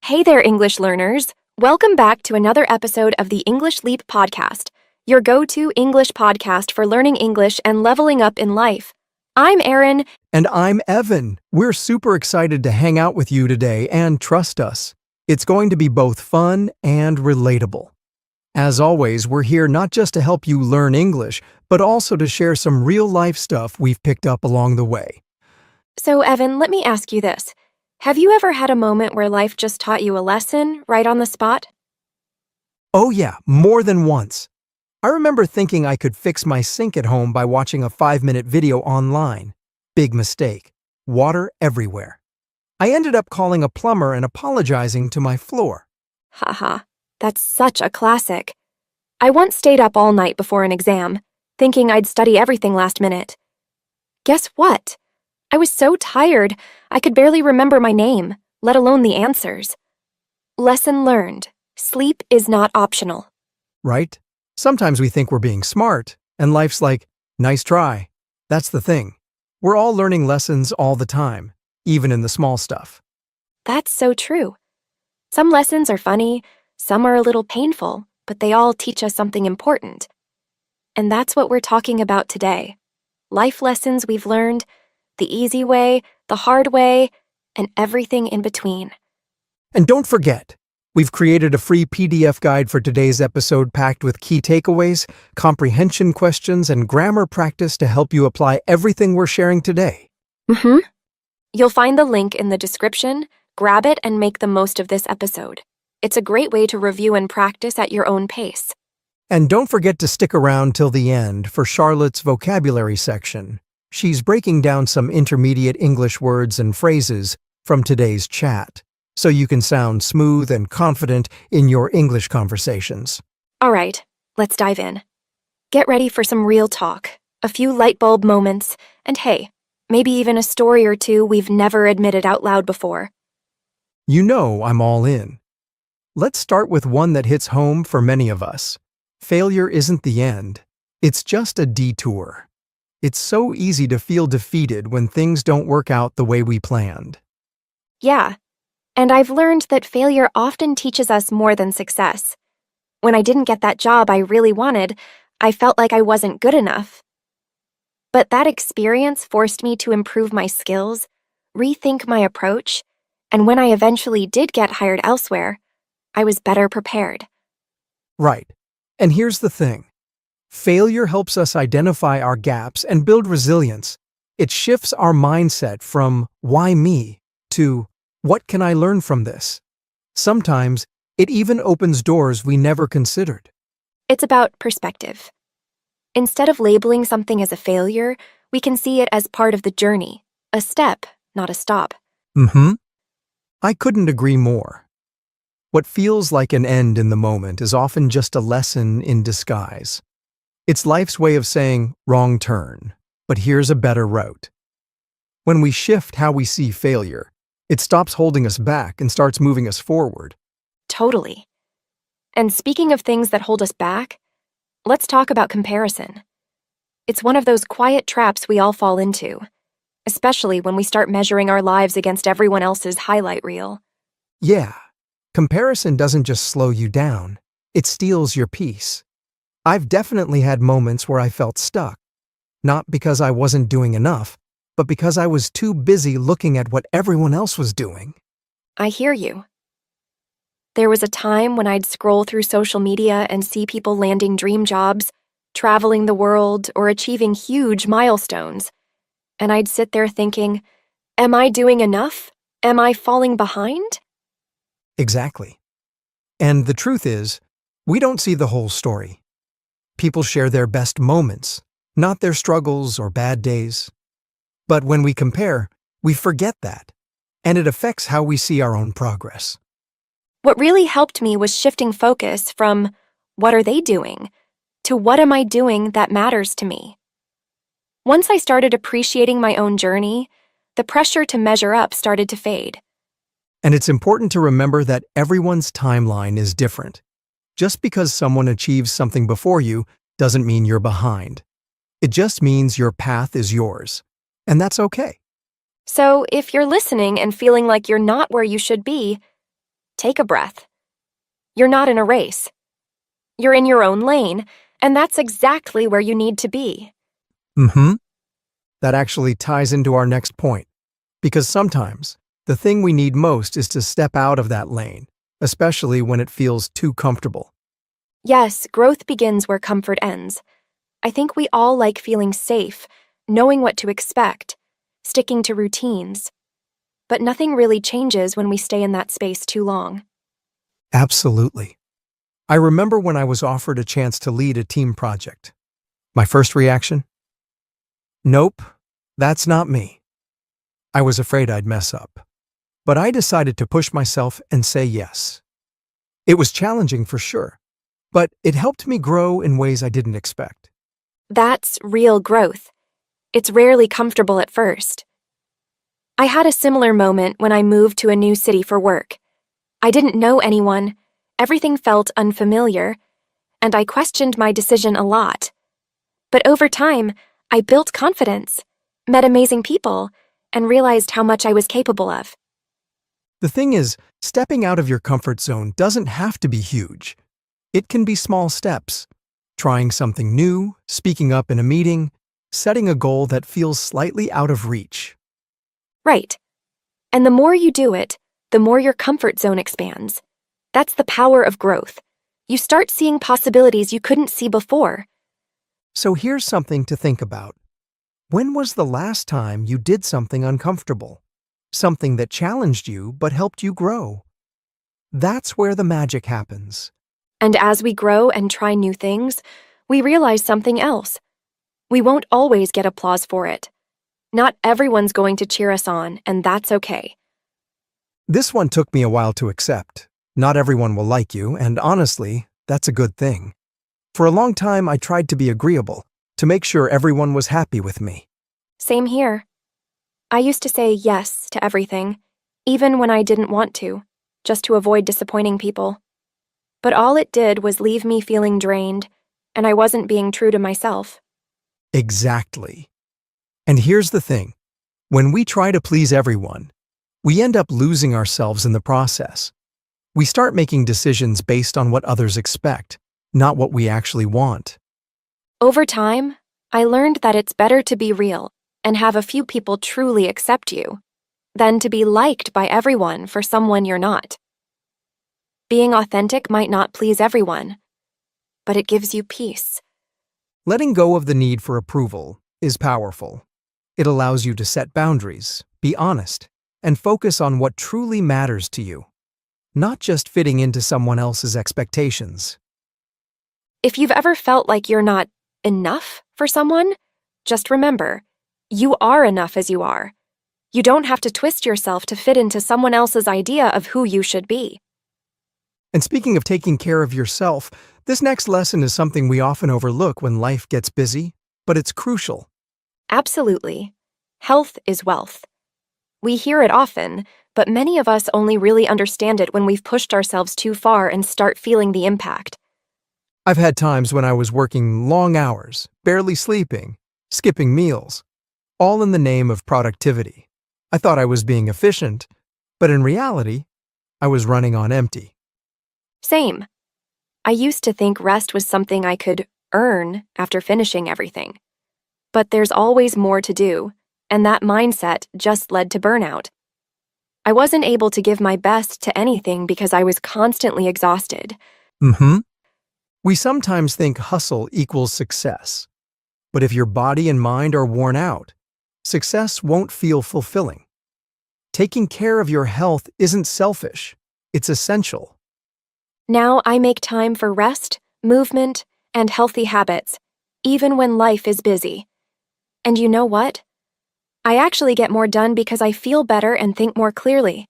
Hey there, English learners. Welcome back to another episode of the English Leap podcast, your go-to English podcast for learning English and leveling up in life. I'm Erin. And I'm Evan. We're super excited to hang out with you today, and trust us, it's going to be both fun and relatable. As always, we're here not just to help you learn English, but also to share some real-life stuff we've picked up along the way. So, Evan, let me ask you this. Have you ever had a moment where life just taught you a lesson right on the spot? Oh yeah, more than once. I remember thinking I could fix my sink at home by watching a 5-minute video online. Big mistake. Water everywhere. I ended up calling a plumber and apologizing to my floor. Haha, that's such a classic. I once stayed up all night before an exam, thinking I'd study everything last minute. Guess what? I was so tired, I could barely remember my name, let alone the answers. Lesson learned. Sleep is not optional. Right? Sometimes we think we're being smart, and life's like, nice try. That's the thing. We're all learning lessons all the time, even in the small stuff. That's so true. Some lessons are funny, some are a little painful, but they all teach us something important. And that's what we're talking about today. Life lessons we've learned, the easy way, the hard way, and everything in between. And don't forget, we've created a free PDF guide for today's episode packed with key takeaways, comprehension questions, and grammar practice to help you apply everything we're sharing today. You'll find the link in the description. Grab it and make the most of this episode. It's a great way to review and practice at your own pace. And don't forget to stick around till the end for Charlotte's vocabulary section. She's breaking down some intermediate English words and phrases from today's chat, so you can sound smooth and confident in your English conversations. All right, let's dive in. Get ready for some real talk, a few light bulb moments, and hey, maybe even a story or two we've never admitted out loud before. You know I'm all in. Let's start with one that hits home for many of us. Failure isn't the end. It's just a detour. It's so easy to feel defeated when things don't work out the way we planned. Yeah, and I've learned that failure often teaches us more than success. When I didn't get that job I really wanted, I felt like I wasn't good enough. But that experience forced me to improve my skills, rethink my approach, and when I eventually did get hired elsewhere, I was better prepared. Right. And here's the thing. Failure helps us identify our gaps and build resilience. It shifts our mindset from why me to what can I learn from this? Sometimes it even opens doors we never considered. It's about perspective. Instead of labeling something as a failure, we can see it as part of the journey, a step, not a stop. I couldn't agree more. What feels like an end in the moment is often just a lesson in disguise. It's life's way of saying, wrong turn, but here's a better route. When we shift how we see failure, it stops holding us back and starts moving us forward. Totally. And speaking of things that hold us back, let's talk about comparison. It's one of those quiet traps we all fall into, especially when we start measuring our lives against everyone else's highlight reel. Yeah, comparison doesn't just slow you down, it steals your peace. I've definitely had moments where I felt stuck, not because I wasn't doing enough, but because I was too busy looking at what everyone else was doing. I hear you. There was a time when I'd scroll through social media and see people landing dream jobs, traveling the world, or achieving huge milestones. And I'd sit there thinking, am I doing enough? Am I falling behind? Exactly. And the truth is, we don't see the whole story. People share their best moments, not their struggles or bad days. But when we compare, we forget that, and it affects how we see our own progress. What really helped me was shifting focus from, what are they doing, to what am I doing that matters to me? Once I started appreciating my own journey, the pressure to measure up started to fade. And it's important to remember that everyone's timeline is different. Just because someone achieves something before you doesn't mean you're behind. It just means your path is yours. And that's okay. So if you're listening and feeling like you're not where you should be, take a breath. You're not in a race. You're in your own lane, and that's exactly where you need to be. That actually ties into our next point. Because sometimes, the thing we need most is to step out of that lane, especially when it feels too comfortable. Yes, growth begins where comfort ends. I think we all like feeling safe, knowing what to expect, sticking to routines. But nothing really changes when we stay in that space too long. Absolutely. I remember when I was offered a chance to lead a team project. My first reaction? Nope, that's not me. I was afraid I'd mess up. But I decided to push myself and say yes. It was challenging for sure, but it helped me grow in ways I didn't expect. That's real growth. It's rarely comfortable at first. I had a similar moment when I moved to a new city for work. I didn't know anyone, everything felt unfamiliar, and I questioned my decision a lot. But over time, I built confidence, met amazing people, and realized how much I was capable of. The thing is, stepping out of your comfort zone doesn't have to be huge. It can be small steps. Trying something new, speaking up in a meeting, setting a goal that feels slightly out of reach. Right. And the more you do it, the more your comfort zone expands. That's the power of growth. You start seeing possibilities you couldn't see before. So here's something to think about. When was the last time you did something uncomfortable? Something that challenged you but helped you grow? That's where the magic happens. And as we grow and try new things, we realize something else. We won't always get applause for it. Not everyone's going to cheer us on, and that's okay. This one took me a while to accept. Not everyone will like you, and honestly, that's a good thing. For a long time, I tried to be agreeable, to make sure everyone was happy with me. Same here. I used to say yes to everything, even when I didn't want to, just to avoid disappointing people. But all it did was leave me feeling drained, and I wasn't being true to myself. Exactly. And here's the thing. When we try to please everyone, we end up losing ourselves in the process. We start making decisions based on what others expect, not what we actually want. Over time, I learned that it's better to be real and have a few people truly accept you than to be liked by everyone for someone you're not. Being authentic might not please everyone, but it gives you peace. Letting go of the need for approval is powerful. It allows you to set boundaries, be honest, and focus on what truly matters to you, not just fitting into someone else's expectations. If you've ever felt like you're not enough for someone, just remember, you are enough as you are. You don't have to twist yourself to fit into someone else's idea of who you should be. And speaking of taking care of yourself, this next lesson is something we often overlook when life gets busy, but it's crucial. Absolutely. Health is wealth. We hear it often, but many of us only really understand it when we've pushed ourselves too far and start feeling the impact. I've had times when I was working long hours, barely sleeping, skipping meals, all in the name of productivity. I thought I was being efficient, but in reality, I was running on empty. Same. I used to think rest was something I could earn after finishing everything. But there's always more to do, and that mindset just led to burnout. I wasn't able to give my best to anything because I was constantly exhausted. We sometimes think hustle equals success. But if your body and mind are worn out, success won't feel fulfilling. Taking care of your health isn't selfish, it's essential. Now I make time for rest, movement, and healthy habits, even when life is busy. And you know what? I actually get more done because I feel better and think more clearly.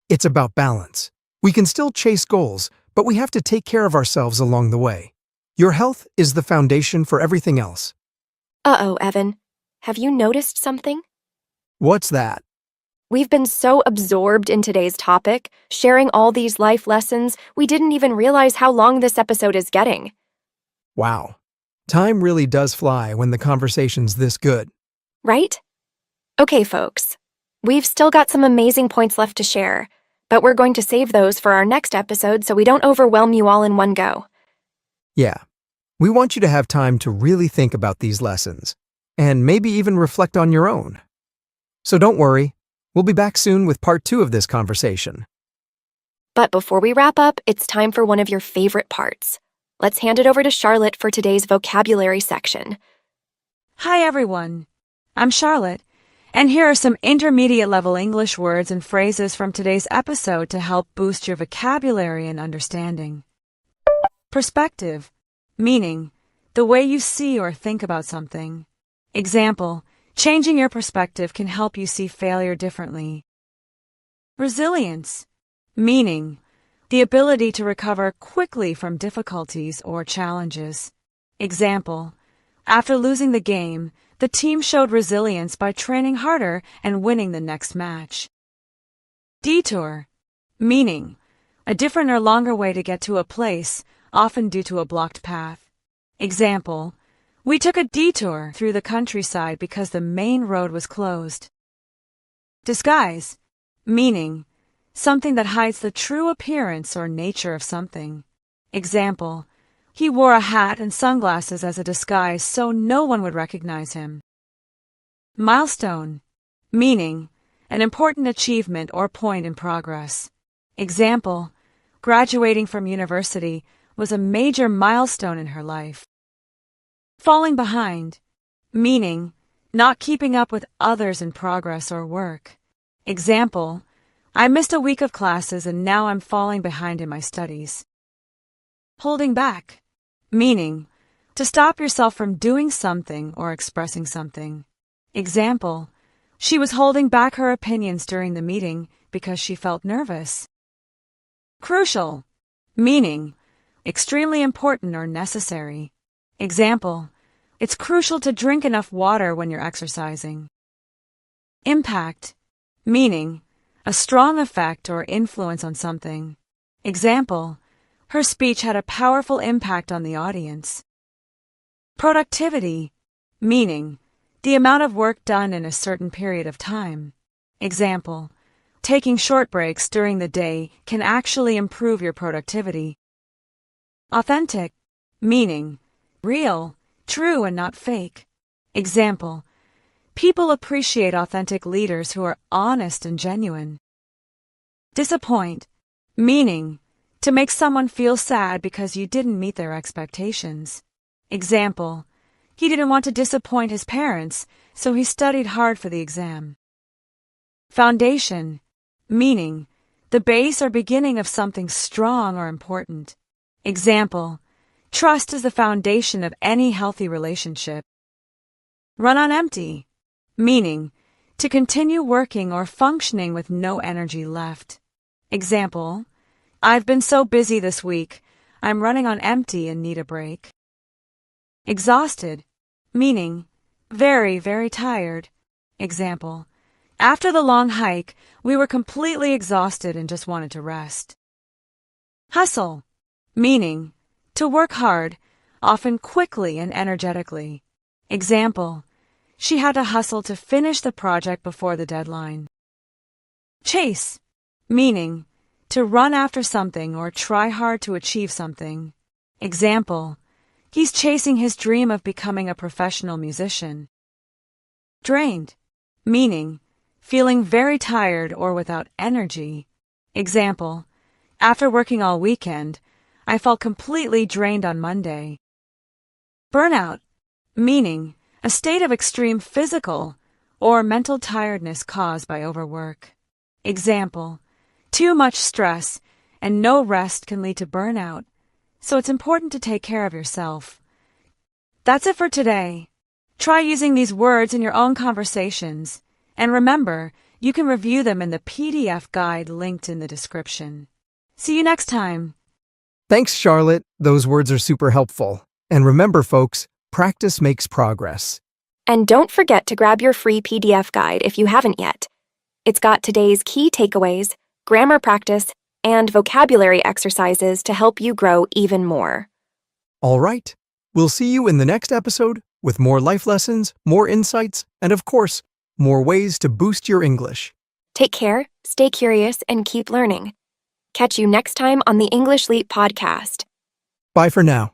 It's about balance. We can still chase goals, but we have to take care of ourselves along the way. Your health is the foundation for everything else. Uh-oh, Evan. Have you noticed something? What's that? We've been so absorbed in today's topic, sharing all these life lessons, we didn't even realize how long this episode is getting. Wow. Time really does fly when the conversation's this good. Right? Okay, folks. We've still got some amazing points left to share, but we're going to save those for our next episode so we don't overwhelm you all in one go. Yeah, we want you to have time to really think about these lessons, and maybe even reflect on your own. So don't worry, we'll be back soon with part 2 of this conversation. But before we wrap up, it's time for one of your favorite parts. Let's hand it over to Charlotte for today's vocabulary section. Hi everyone, I'm Charlotte, and here are some intermediate level English words and phrases from today's episode to help boost your vocabulary and understanding. Perspective, meaning the way you see or think about something. Example, changing your perspective can help you see failure differently. Resilience, meaning the ability to recover quickly from difficulties or challenges. Example, after losing the game, the team showed resilience by training harder and winning the next match. Detour, meaning a different or longer way to get to a place, often due to a blocked path. Example, we took a detour through the countryside because the main road was closed. Disguise, meaning something that hides the true appearance or nature of something. Example, he wore a hat and sunglasses as a disguise so no one would recognize him. Milestone, meaning an important achievement or point in progress. Example, graduating from university was a major milestone in her life. Falling behind, meaning not keeping up with others in progress or work. Example, I missed a week of classes and now I'm falling behind in my studies. Holding back, meaning to stop yourself from doing something or expressing something. Example, she was holding back her opinions during the meeting because she felt nervous. Crucial, meaning extremely important or necessary. Example, it's crucial to drink enough water when you're exercising. Impact, meaning a strong effect or influence on something. Example, her speech had a powerful impact on the audience. Productivity, meaning the amount of work done in a certain period of time. Example, taking short breaks during the day can actually improve your productivity. Authentic, meaning real, true, and not fake. Example, people appreciate authentic leaders who are honest and genuine. Disappoint, meaning to make someone feel sad because you didn't meet their expectations. Example, he didn't want to disappoint his parents, so he studied hard for the exam. Foundation, meaning the base or beginning of something strong or important. Example, trust is the foundation of any healthy relationship. Run on empty, meaning to continue working or functioning with no energy left. Example, I've been so busy this week, I'm running on empty and need a break. Exhausted, meaning very, very tired. Example, after the long hike, we were completely exhausted and just wanted to rest. Hustle, meaning to work hard, often quickly and energetically. Example, she had to hustle to finish the project before the deadline. Chase, meaning to run after something or try hard to achieve something. Example, he's chasing his dream of becoming a professional musician. Drained, meaning feeling very tired or without energy. Example, after working all weekend, I felt completely drained on Monday. Burnout, meaning a state of extreme physical or mental tiredness caused by overwork. Example, too much stress and no rest can lead to burnout, so it's important to take care of yourself. That's it for today. Try using these words in your own conversations, and remember, you can review them in the PDF guide linked in the description. See you next time. Thanks, Charlotte. Those words are super helpful. And remember, folks, practice makes progress. And don't forget to grab your free PDF guide if you haven't yet. It's got today's key takeaways, grammar practice, and vocabulary exercises to help you grow even more. All right. We'll see you in the next episode with more life lessons, more insights, and of course, more ways to boost your English. Take care, stay curious, and keep learning. Catch you next time on the English Leap podcast. Bye for now.